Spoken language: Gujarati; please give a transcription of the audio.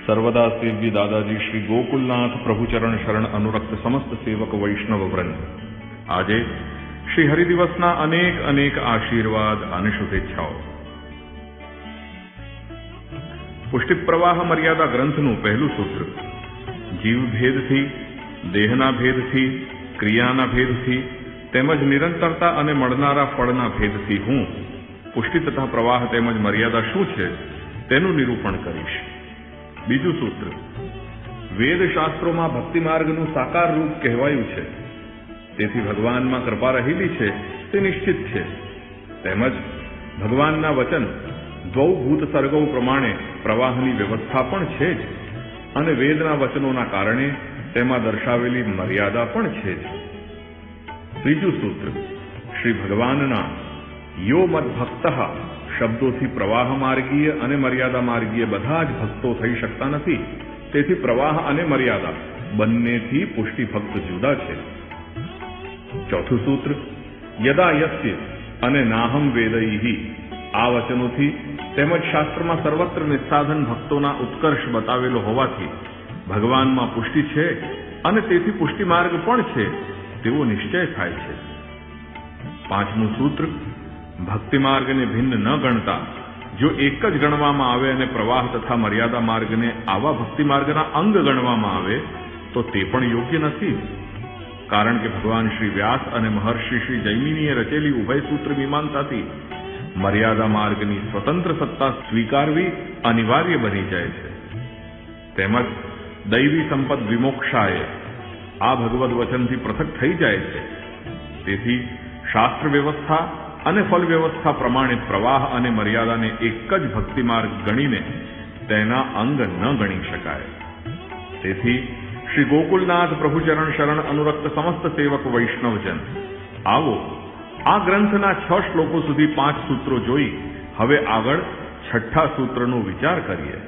सर्वदा सेव्य दादाजी श्री गोकुलनाथ प्रभुचरण शरण अनुरक्त समस्त सेवक वैष्णव वृंद, આજે શ્રી હરિદિવસના અનેક અનેક આશીર્વાદ અને શુભેચ્છાઓ. પુષ્ટિ પ્રવાહ મર્યાદા ગ્રંથનું પહેલું સૂત્ર જીવ ભેદથી, દેહના ભેદથી, ક્રિયાના ભેદથી તેમજ નિરંતરતા અને મળનારા ફળના ભેદથી હું પુષ્ટિ તથા પ્રવાહ તેમજ મર્યાદા શું છે તેનું નિરૂપણ કરીશ. બીજું સૂત્ર વેદ શાસ્ત્રોમાં ભક્તિ માર્ગનું સાકાર રૂપ કહેવાયું છે, તેથી ભગવાનમાં કૃપા રહેલી છે તે નિશ્ચિત છે. તેમજ ભગવાનના વચન દ્વૌભૂત સર્ગો પ્રમાણે પ્રવાહની વ્યવસ્થા પણ છે જ, અને વેદના વચનોના કારણે તેમાં દર્શાવેલી મર્યાદા પણ છે જ. ત્રીજું સૂત્ર શ્રી ભગવાનના યો મદ ભક્ત શબ્દોથી પ્રવાહ માર્ગીય અને મર્યાદા માર્ગીય બધા જ ભક્તો થઈ શકતા નથી, તેથી પ્રવાહ અને મર્યાદા બંનેથી પુષ્ટિ ભક્ત જુદા છે. ચોથું સૂત્ર યદા યસ્ય અને નાહમ વેદૈહિ આ વચનોથી તેમજ શાસ્ત્રમાં સર્વત્ર નિસ્સાધન ભક્તોના ઉત્કર્ષ બતાવેલો હોવાથી ભગવાનમાં પુષ્ટિ છે અને તેથી પુષ્ટિ માર્ગ પણ છે તેવો નિશ્ચય થાય છે. પાંચમું સૂત્ર ભક્તિ માર્ગને ભિન્ન ન ગણતા જો એક જ ગણવામાં આવે અને પ્રવાહ તથા મર્યાદા માર્ગને આવા ભક્તિ માર્ગના અંગ ગણવામાં આવે તો તે પણ યોગ્ય નથી, કારણ કે ભગવાન શ્રી વ્યાસ અને મહર્ષિ શ્રી જૈમિનીએ રચેલી ઉભય સૂત્ર મીમાંસાથી મર્યાદા માર્ગની સ્વતંત્ર સત્તા સ્વીકારવી અનિવાર્ય બની જાય છે. તેમજ દૈવી સંપદ વિમોક્ષાએ આ ભગવદ વચનથી પૃથક થઈ જાય છે. તેથી શાસ્ત્ર વ્યવસ્થા અને ફલ વ્યવસ્થા પ્રમાણે પ્રવાહ અને મર્યાદાને એક જ ભક્તિ માર્ગ ગણીને તેના અંગ ન ગણી શકાય. તેથી શ્રી ગોકુલનાથ પ્રભુચરણ શરણ અનુરક્ત સમસ્ત સેવક વૈષ્ણવજન, આવો આ ગ્રંથના 6 શ્લોકો સુધી 5 સૂત્રો જોઈ હવે આગળ 6ઠ્ઠા સૂત્રનો વિચાર કરીએ.